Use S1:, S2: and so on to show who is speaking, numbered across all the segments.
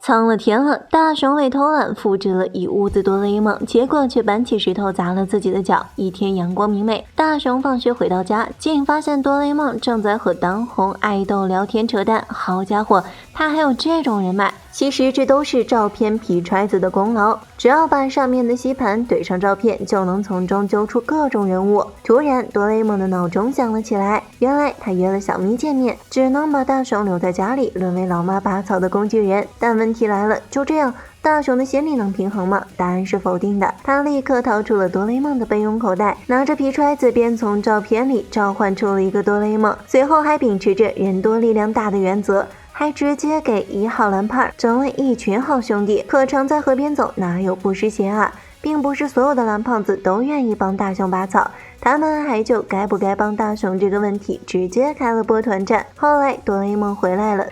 S1: 苍了天了，大雄为偷懒复制了一屋子哆啦 A 梦，结果却搬起石头砸了自己的脚。一天阳光明媚，大雄放学回到家，竟发现哆啦 A 梦正在和当红爱豆聊天扯淡。好家伙，他还有这种人脉！其实这都是照片皮揣子的功劳，只要把上面的吸盘怼上照片，就能从中揪出各种人物。突然，哆啦 A 梦的闹钟响了起来，原来他约了小咪见面，只能把大雄留在家里，沦为老妈拔草的工具人。但问题来了，就这样，大雄的心理能平衡吗？答案是否定的。他立刻掏出了哆啦 A 梦的备用口袋，拿着皮揣子便从照片里召唤出了一个哆啦 A 梦，随后还秉持着人多力量大的原则，还直接给1号蓝胖整了一群好兄弟。可常在河边走，哪有不湿鞋啊？并不是所有的蓝胖子都愿意帮大雄拔草，他们还就该不该帮大雄这个问题直接开了波团战。后来哆啦 A 梦回来了，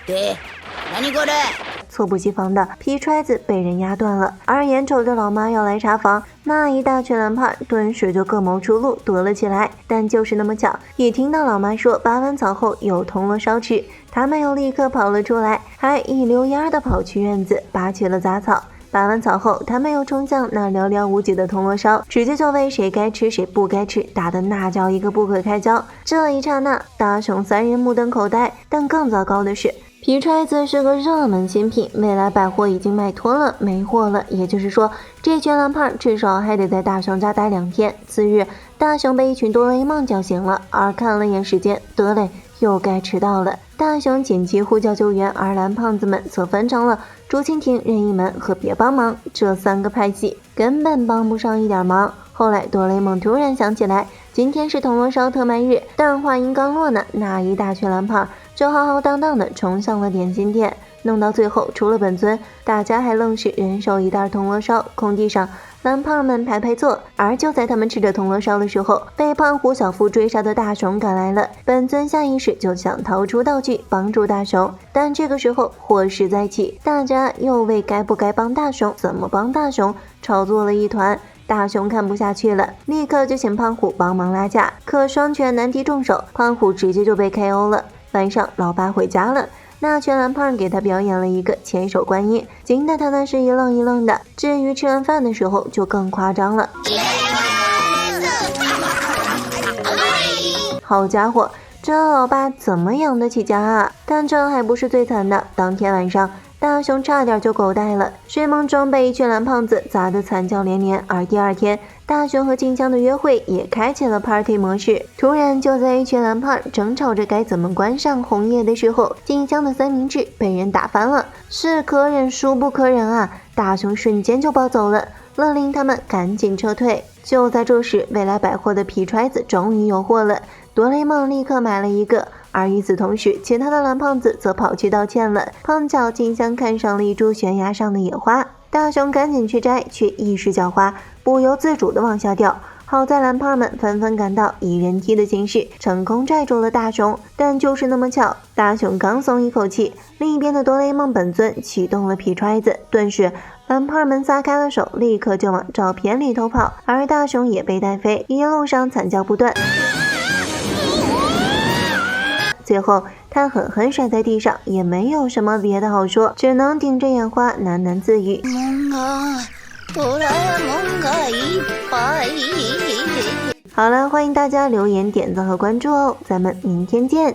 S1: 猝不及防的皮揣子被人压断了，而眼瞅着老妈要来查房，那一大群蓝胖顿时就各谋出路躲了起来。但就是那么巧，一听到老妈说拔完草后有铜锣烧吃，他们又立刻跑了出来，还一溜烟的跑去院子拔起了杂草。拔完草后，他们又冲向那寥寥无几的铜锣烧，直接就为谁该吃谁不该吃打的那叫一个不可开交。这一刹那，大雄3人目瞪口呆。但更糟糕的是，皮揣子是个热门新品，未来百货已经卖脱了，没货了。也就是说，这群蓝胖至少还得在大雄家待2天。次日，大雄被一群哆啦 A 梦叫醒了，而看了眼时间，得嘞，又该迟到了。大雄紧急呼叫救援，而蓝胖子们则分成了竹蜻蜓、任意门和别帮忙这3个派系，根本帮不上一点忙。后来哆啦 A 梦突然想起来，今天是铜锣烧特卖日，但话音刚落呢，那一大群蓝胖就浩浩荡荡地冲向了点心店，弄到最后除了本尊，大家还愣是人手一袋铜锣烧。空地上蓝胖们排排坐，而就在他们吃着铜锣烧的时候，被胖虎小夫追杀的大雄赶来了。本尊下意识就想掏出道具帮助大雄，但这个时候祸事再起，大家又为该不该帮大雄、怎么帮大雄吵作了一团。大雄看不下去了，立刻就请胖虎帮忙拉架，可双拳难敌众手，胖虎直接就被 KO 了。晚上老爸回家了，那群蓝胖给他表演了一个千手观音，惊得他那是一愣一愣的。至于吃完饭的时候就更夸张了，好家伙，这老爸怎么养得起家啊？但这还不是最惨的，当天晚上大雄差点就狗带了，睡梦中被一群蓝胖子砸得惨叫连连。而第二天，大雄和静香的约会也开启了 party 模式。突然，就在一群蓝胖争吵着该怎么关上红叶的时候，静香的三明治被人打翻了，是可忍孰不可忍啊！大雄瞬间就暴走了，勒令他们赶紧撤退。就在这时，未来百货的皮揣子终于有货了，哆啦 A 梦立刻买了一个。而与此同时，其他的蓝胖子则跑去道歉了。碰巧静香看上了一株悬崖上的野花，大雄赶紧去摘，却一时脚滑，不由自主地往下掉。好在蓝胖们纷纷赶到，以人梯的形式成功拽住了大雄。但就是那么巧，大雄刚松一口气，另一边的哆啦 A 梦本尊启动了皮揣子，顿时蓝胖们撒开了手，立刻就往照片里头跑，而大雄也被带飞，一路上惨叫不断。最后他狠狠摔在地上，也没有什么别的好说，只能顶着眼花喃喃自语。好了，欢迎大家留言、点赞和关注哦，咱们明天见。